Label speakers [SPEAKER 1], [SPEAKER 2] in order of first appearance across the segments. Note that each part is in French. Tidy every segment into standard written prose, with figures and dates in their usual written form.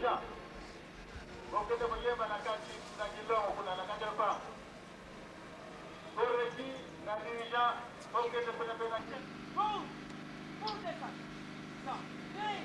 [SPEAKER 1] dirigeant. Donc, de moyen, la carte, la guillemot, la carte pas. Pour le qui, la dirigeant, donc, de faire la carte.
[SPEAKER 2] Bon, bon, c'est ça. Non, hey.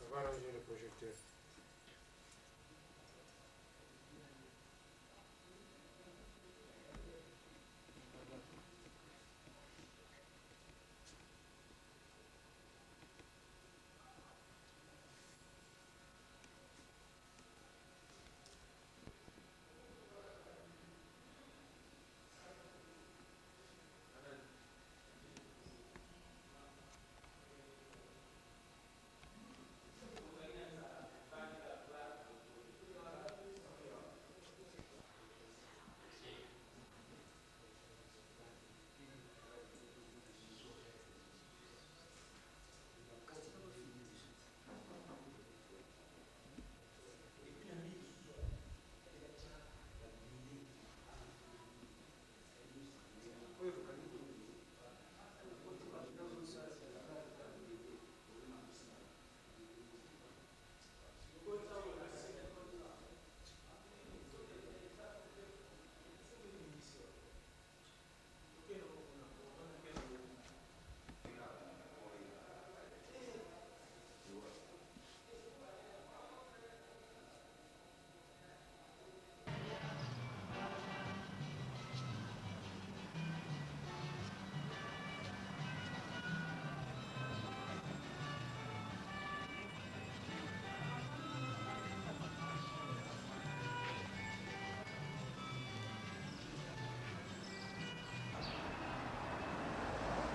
[SPEAKER 3] On va ranger le projecteur.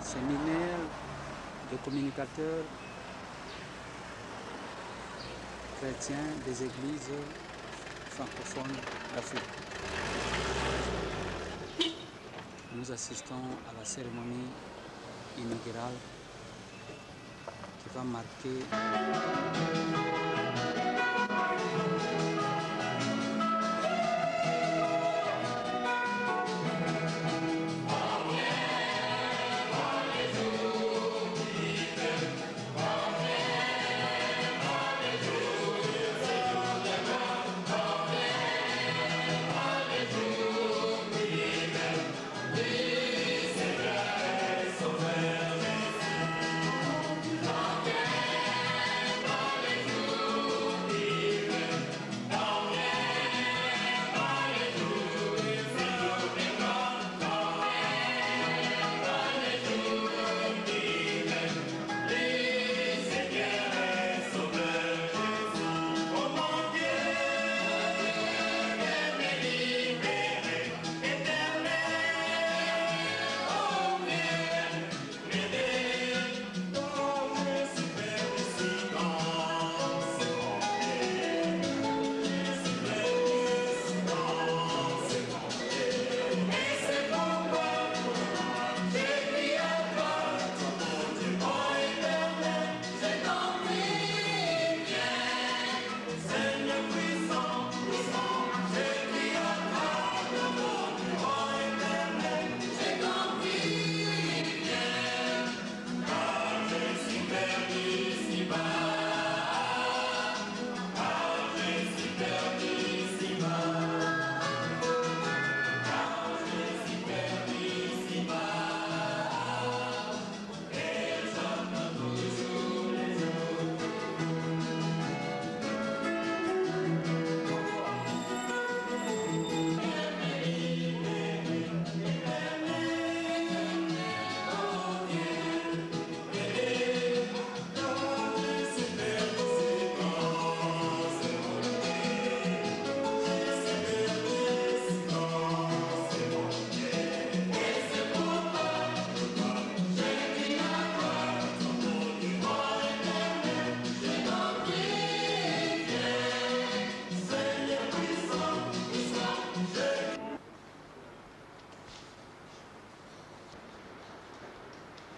[SPEAKER 4] Séminaire de communicateurs chrétiens des églises francophones d'Afrique. Nous assistons à la cérémonie inaugurale qui va marquer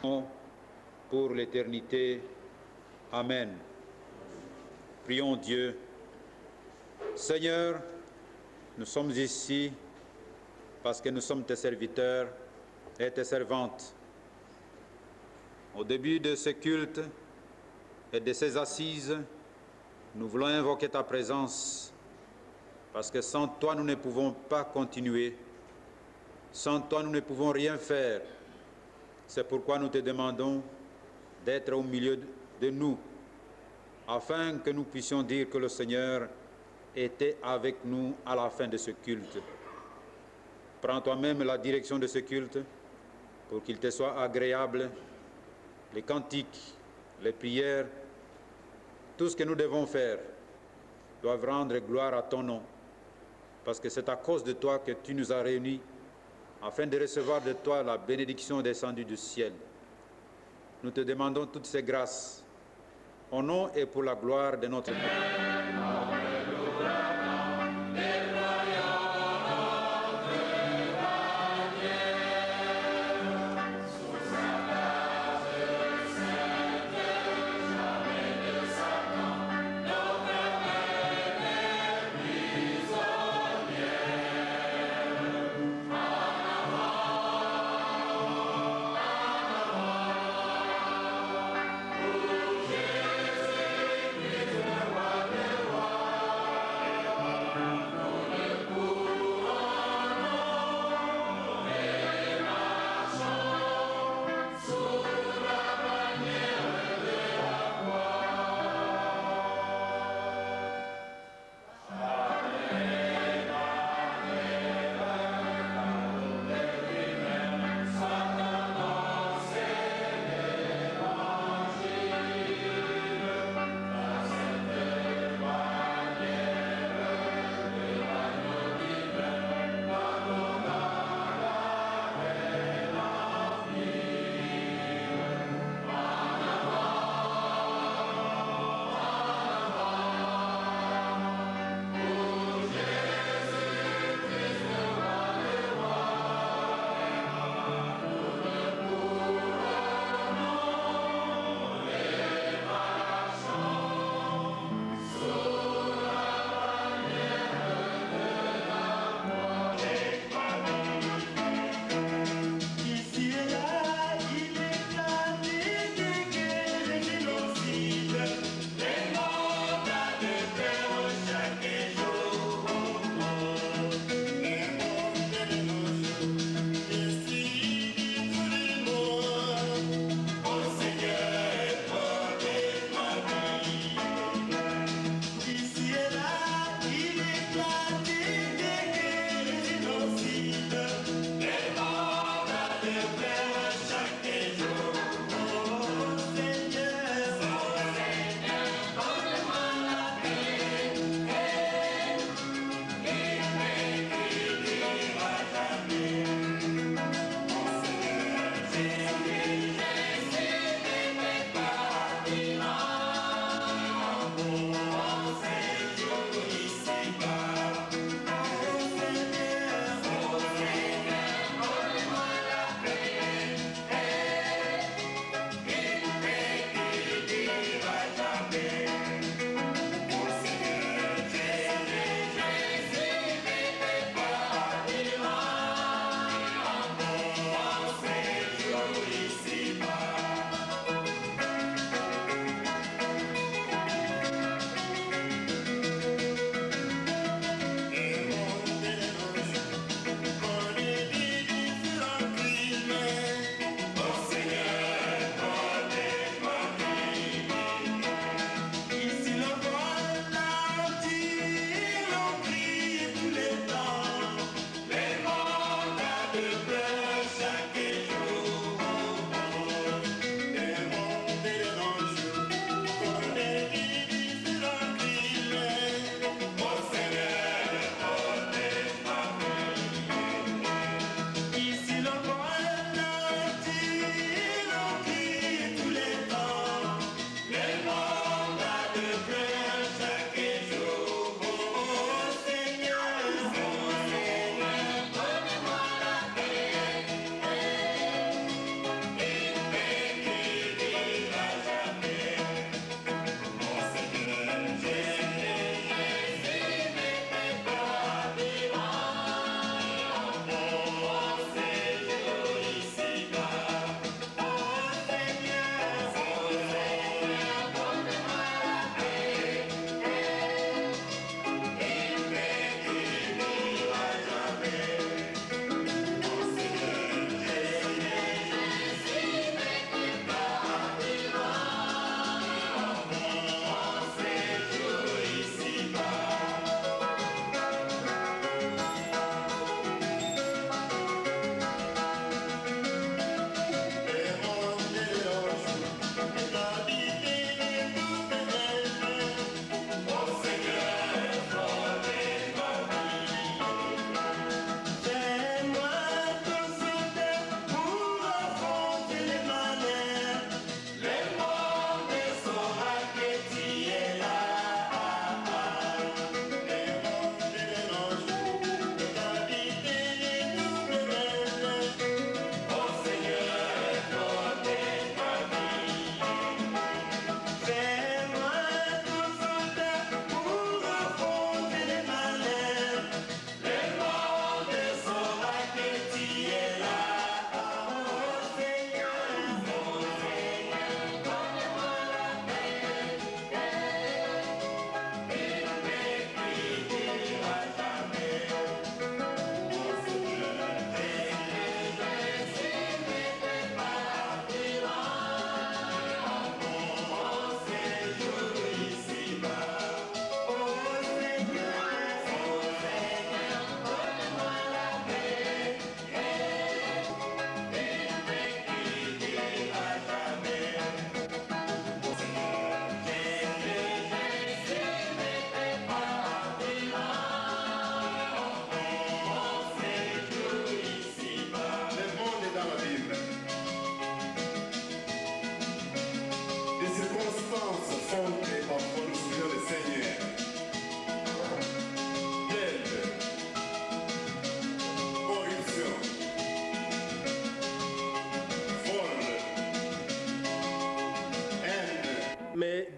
[SPEAKER 3] pour l'éternité. Amen. Prions Dieu. Seigneur, nous sommes ici parce que nous sommes tes serviteurs et tes servantes. Au début de ce culte et de ces assises, nous voulons invoquer ta présence parce que sans toi, nous ne pouvons pas continuer. Sans toi, nous ne pouvons rien faire. C'est pourquoi nous te demandons d'être au milieu de nous, afin que nous puissions dire que le Seigneur était avec nous à la fin de ce culte. Prends toi-même la direction de ce culte pour qu'il te soit agréable. Les cantiques, les prières, tout ce que nous devons faire doivent rendre gloire à ton nom, parce que c'est à cause de toi que tu nous as réunis afin de recevoir de toi la bénédiction descendue du ciel. Nous te demandons toutes ces grâces, au nom et pour la gloire de notre Dieu.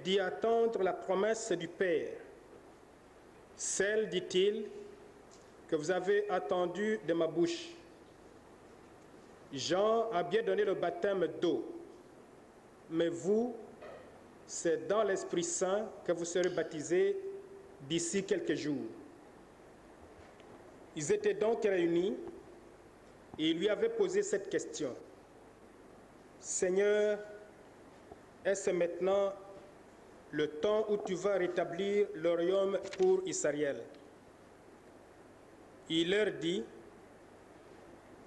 [SPEAKER 5] d'y attendre la promesse du Père. Celle, dit-il, que vous avez attendue de ma bouche. Jean a bien donné le baptême d'eau, mais vous, c'est dans l'Esprit Saint que vous serez baptisés d'ici quelques jours. Ils étaient donc réunis et ils lui avaient posé cette question. Seigneur, est-ce maintenant le temps où tu vas rétablir le royaume pour Israël? Il leur dit,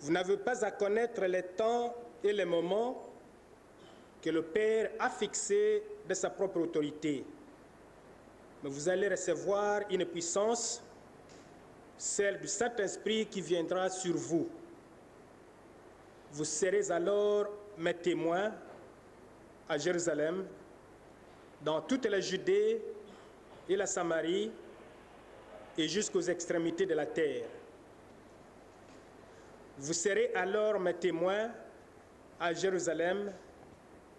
[SPEAKER 5] vous n'avez pas à connaître les temps et les moments que le Père a fixés de sa propre autorité. Mais vous allez recevoir une puissance, celle du Saint-Esprit qui viendra sur vous. Vous serez alors mes témoins à Jérusalem, dans toute la Judée et la Samarie et jusqu'aux extrémités de la terre. Vous serez alors mes témoins à Jérusalem,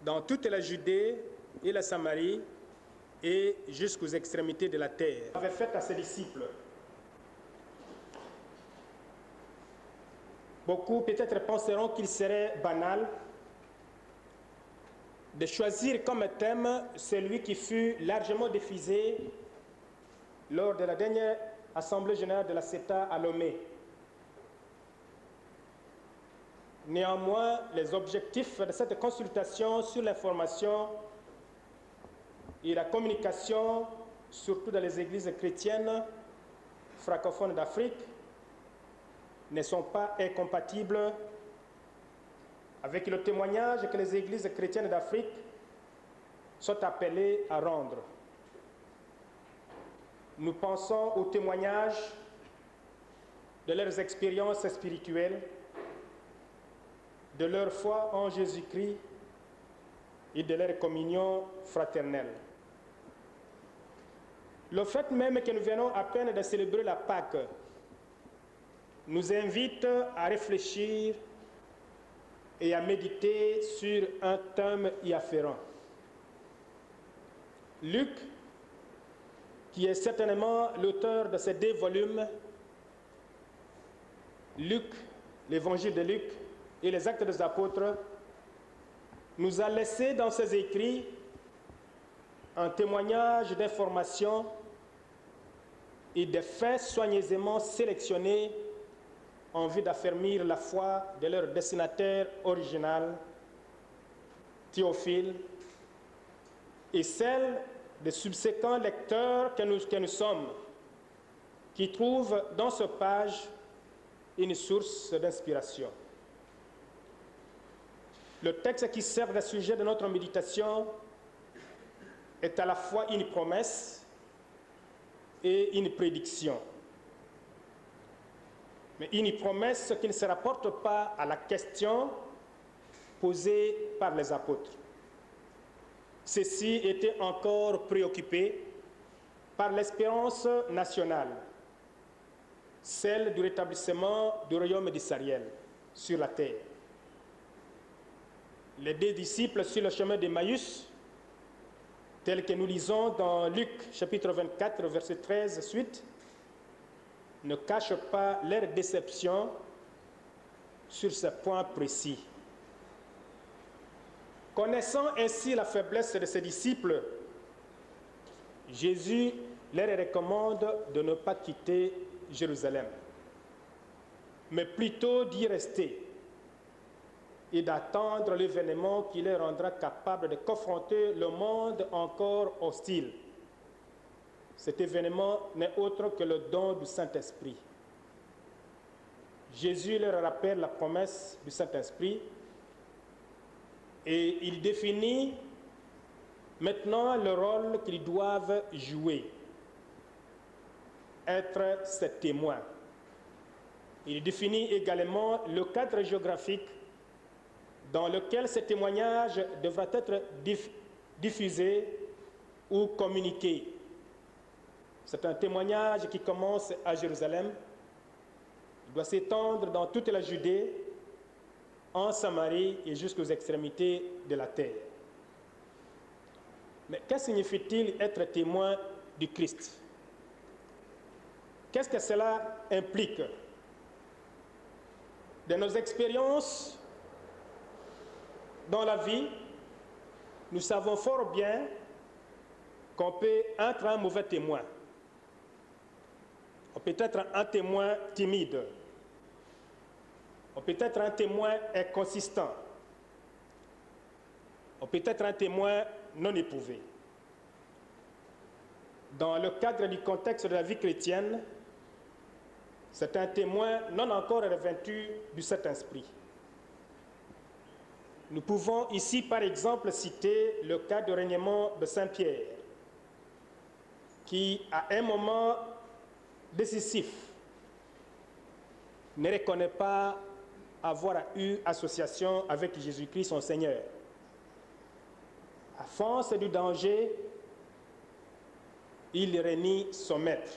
[SPEAKER 5] dans toute la Judée et la Samarie et jusqu'aux extrémités de la terre. Il avait fait à ses disciples. Beaucoup peut-être penseront qu'il serait banal de choisir comme thème celui qui fut largement diffusé lors de la dernière Assemblée générale de la CETA à Lomé. Néanmoins, les objectifs de cette consultation sur l'information et la communication, surtout dans les églises chrétiennes francophones d'Afrique, ne sont pas incompatibles avec le témoignage que les églises chrétiennes d'Afrique sont appelées à rendre. Nous pensons au témoignage de leurs expériences spirituelles, de leur foi en Jésus-Christ et de leur communion fraternelle. Le fait même que nous venons à peine de célébrer la Pâque nous invite à réfléchir et à méditer sur un thème y afférent. Luc, qui est certainement l'auteur de ces 2 volumes, Luc, l'évangile de Luc et les actes des apôtres, nous a laissé dans ses écrits un témoignage d'informations et de faits soigneusement sélectionnés en vue d'affermir la foi de leur destinataire original, Théophile, et celle des subséquents lecteurs que nous sommes, qui trouvent dans ce page une source d'inspiration. Le texte qui sert de sujet de notre méditation est à la fois une promesse et une prédiction. Mais une promesse qui ne se rapporte pas à la question posée par les apôtres. Ceux-ci étaient encore préoccupés par l'espérance nationale, celle du rétablissement du royaume d'Israël sur la terre. Les 2 disciples sur le chemin d'Emmaüs, tels que nous lisons dans Luc chapitre 24, verset 13 suite, ne cachent pas leur déception sur ce point précis. Connaissant ainsi la faiblesse de ses disciples, Jésus leur recommande de ne pas quitter Jérusalem, mais plutôt d'y rester et d'attendre l'événement qui les rendra capables de confronter le monde encore hostile. Cet événement n'est autre que le don du Saint-Esprit. Jésus leur rappelle la promesse du Saint-Esprit et il définit maintenant le rôle qu'ils doivent jouer, être ses témoins. Il définit également le cadre géographique dans lequel ce témoignage devra être diffusé ou communiqué. C'est un témoignage qui commence à Jérusalem, il doit s'étendre dans toute la Judée, en Samarie et jusqu'aux extrémités de la terre. Mais que signifie-t-il être témoin du Christ? Qu'est-ce que cela implique? De nos expériences dans la vie, nous savons fort bien qu'on peut être un mauvais témoin. On peut être un témoin timide. On peut être un témoin inconsistant. On peut être un témoin non éprouvé. Dans le cadre du contexte de la vie chrétienne, c'est un témoin non encore revêtu du Saint-Esprit. Nous pouvons ici, par exemple, citer le cas du règnement de Saint-Pierre, qui, à un moment décisif, ne reconnaît pas avoir eu association avec Jésus-Christ, son Seigneur. À force du danger, il renie son maître.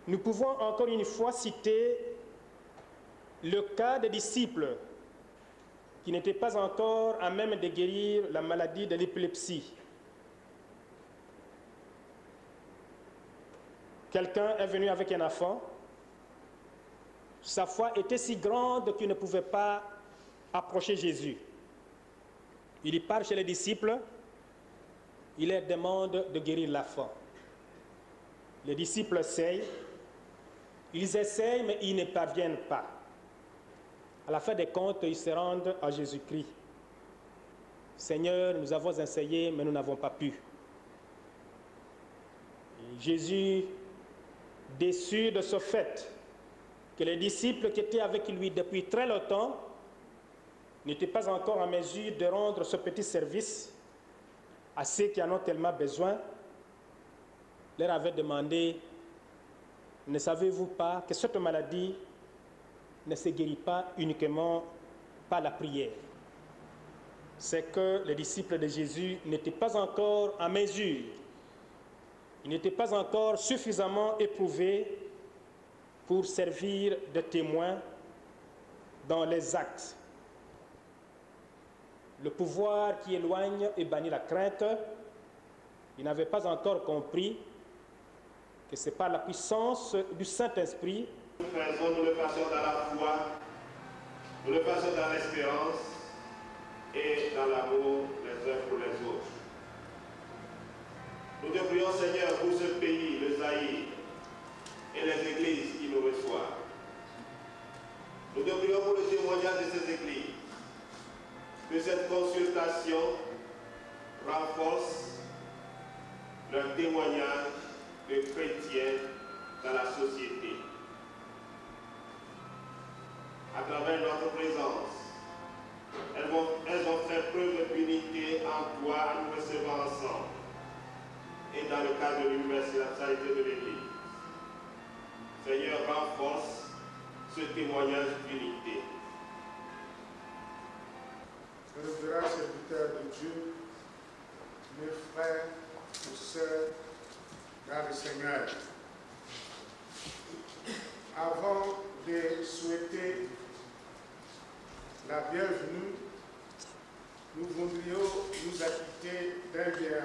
[SPEAKER 5] Nous pouvons encore une fois citer le cas des disciples qui n'étaient pas encore à même de guérir la maladie de l'épilepsie. Quelqu'un est venu avec un enfant. Sa foi était si grande qu'il ne pouvait pas approcher Jésus. Il y part chez les disciples, il leur demande de guérir l'enfant. Les disciples essayent, mais ils ne parviennent pas. À la fin des comptes, ils se rendent à Jésus-Christ. Seigneur, nous avons essayé, mais nous n'avons pas pu. Et Jésus, déçu de ce fait, que les disciples qui étaient avec lui depuis très longtemps n'étaient pas encore en mesure de rendre ce petit service à ceux qui en ont tellement besoin, leur avait demandé: ne savez-vous pas que cette maladie ne se guérit pas uniquement par la prière? C'est que les disciples de Jésus n'étaient pas encore en mesure, ils n'étaient pas encore suffisamment éprouvés pour servir de témoins dans les actes. Le pouvoir qui éloigne et bannit la crainte, ils n'avaient pas encore compris que c'est par la puissance du Saint-Esprit.
[SPEAKER 6] Nous le faisons dans la foi, nous le faisons dans l'espérance et dans l'amour les uns pour les autres. Nous te prions, Seigneur, pour ce pays, le Zaïre, et les églises qui nous reçoivent. Nous te prions pour le témoignage de ces églises, que cette consultation renforce leur témoignage de chrétiens dans la société. À travers notre présence, elles vont faire preuve d'unité en toi, en nous recevant ensemble et dans le cadre de l'universalité de l'Église. Seigneur, renforce ce témoignage d'unité.
[SPEAKER 7] Révérend serviteur de Dieu, mes frères et sœurs dans le Seigneur, avant de souhaiter la bienvenue, nous voudrions nous acquitter d'un bien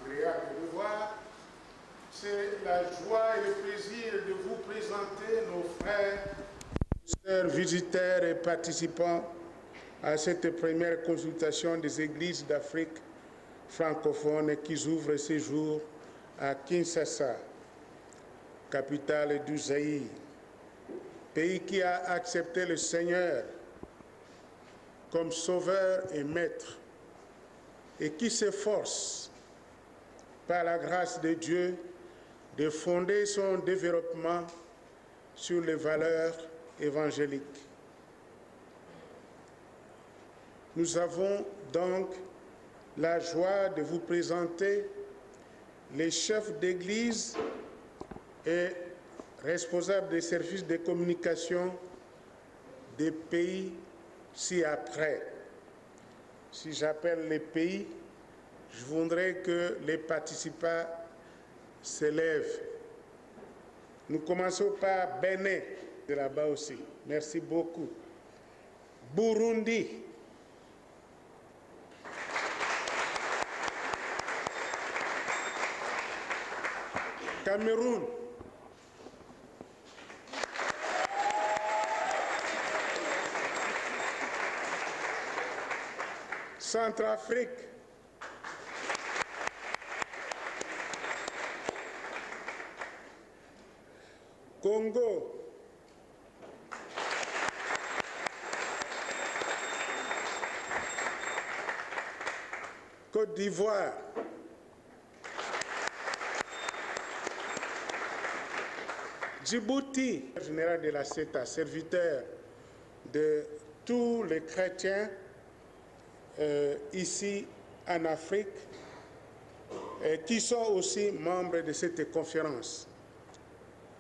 [SPEAKER 7] agréable de voir. C'est la joie et le plaisir de vous présenter nos frères, sœurs, visiteurs et participants à cette première consultation des églises d'Afrique francophone qui ouvre ce jour à Kinshasa, capitale du Zaïre, pays qui a accepté le Seigneur comme sauveur et maître et qui s'efforce par la grâce de Dieu de fonder son développement sur les valeurs évangéliques. Nous avons donc la joie de vous présenter les chefs d'église et responsables des services de communication des pays ci-après. Si j'appelle les pays, je voudrais que les participants se lèvent. Nous commençons par Bénin, de là-bas aussi. Merci beaucoup. Burundi. Cameroun, Centrafrique, Congo, Côte d'Ivoire, Djibouti, général de la CETA, serviteur de tous les chrétiens ici en Afrique, qui sont aussi membres de cette conférence,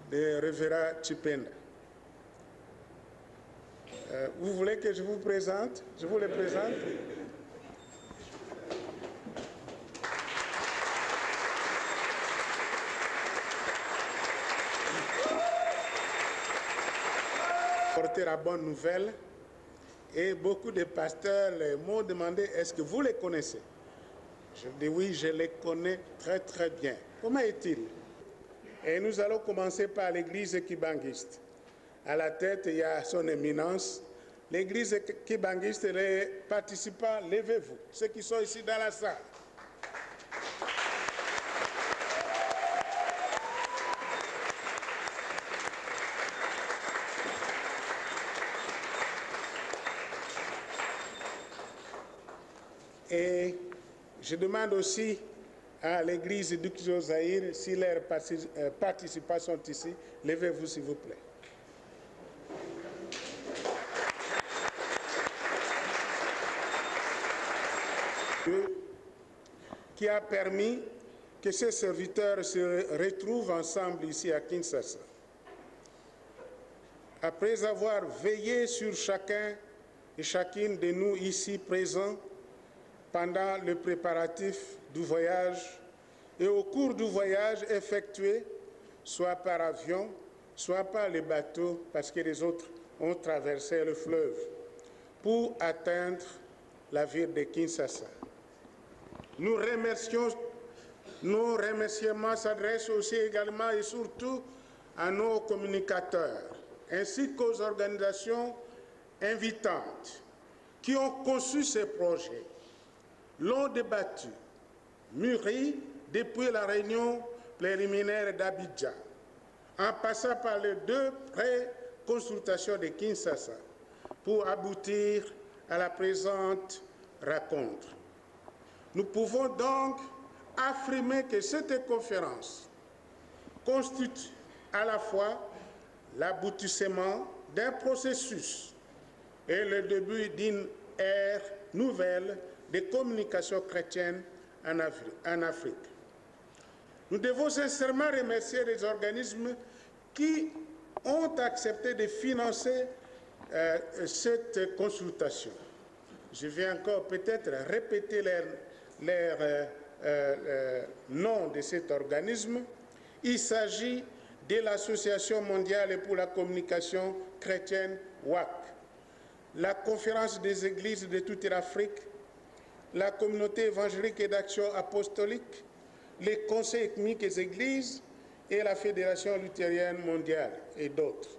[SPEAKER 7] de Révérend Tchipenda. Vous voulez que je vous présente? Je vous les présente. Porter la bonne nouvelle, et beaucoup de pasteurs m'ont demandé est-ce que vous les connaissez? Je dis oui, je les connais très très bien. Comment est-il? Et nous allons commencer par l'église kibanguiste. À la tête, il y a son éminence. L'église kibanguiste, les participants, levez-vous, ceux qui sont ici dans la salle. Et je demande aussi à l'église du Zaïre, si leurs participants sont ici, levez-vous s'il vous plaît. Qui a permis que ces serviteurs se retrouvent ensemble ici à Kinshasa. Après avoir veillé sur chacun et chacune de nous ici présents, pendant le préparatif du voyage et au cours du voyage effectué, soit par avion, soit par les bateaux, parce que les autres ont traversé le fleuve, pour atteindre la ville de Kinshasa. Nos remerciements s'adressent aussi également et surtout à nos communicateurs, ainsi qu'aux organisations invitantes qui ont conçu ces projets, l'ont débattu, mûri depuis la réunion préliminaire d'Abidjan, en passant par les 2 pré-consultations de Kinshasa, pour aboutir à la présente rencontre. Nous pouvons donc affirmer que cette conférence constitue à la fois l'aboutissement d'un processus et le début d'une ère nouvelle de communication chrétienne en Afrique. Nous devons sincèrement remercier les organismes qui ont accepté de financer cette consultation. Je vais encore peut-être répéter leur nom de cet organisme. Il s'agit de l'Association mondiale pour la communication chrétienne WAC, la Conférence des églises de toute l'Afrique, la communauté évangélique et d'action apostolique, les conseils ethniques et églises et la Fédération luthérienne mondiale et d'autres.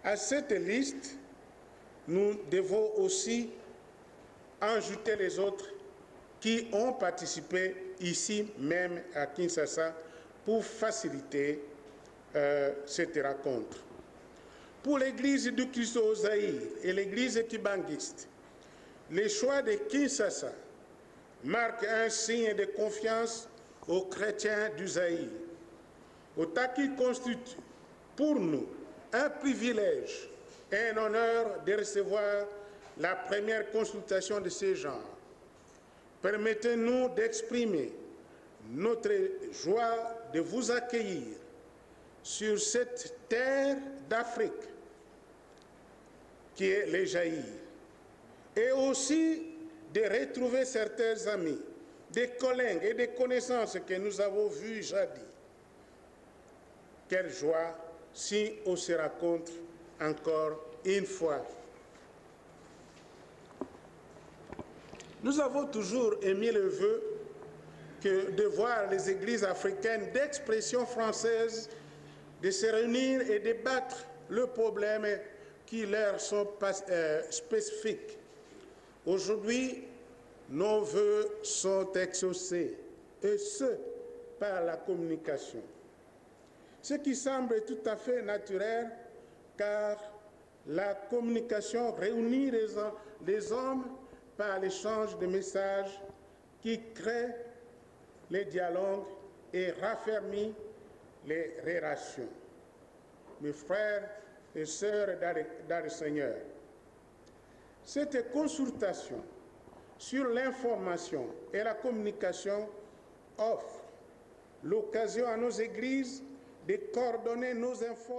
[SPEAKER 7] À cette liste, nous devons aussi ajouter les autres qui ont participé ici même à Kinshasa pour faciliter cette rencontre. Pour l'église du Christ au Zaïre et l'église kibanguiste, le choix de Kinshasa marque un signe de confiance aux chrétiens du Zaïre, autant qu'il constitue pour nous un privilège et un honneur de recevoir la première consultation de ce genre. Permettez-nous d'exprimer notre joie de vous accueillir sur cette terre d'Afrique qui est le Zaïre, et aussi de retrouver certains amis, des collègues et des connaissances que nous avons vus jadis. Quelle joie si on se rencontre encore une fois. Nous avons toujours émis le vœu que de voir les églises africaines d'expression française de se réunir et débattre le problème qui leur sont spécifiques. Aujourd'hui, nos vœux sont exaucés, et ce, par la communication. Ce qui semble tout à fait naturel, car la communication réunit les hommes par l'échange de messages qui crée les dialogues et raffermit les relations. Mes frères et sœurs dans le Seigneur, cette consultation sur l'information et la communication offre l'occasion à nos églises de coordonner nos efforts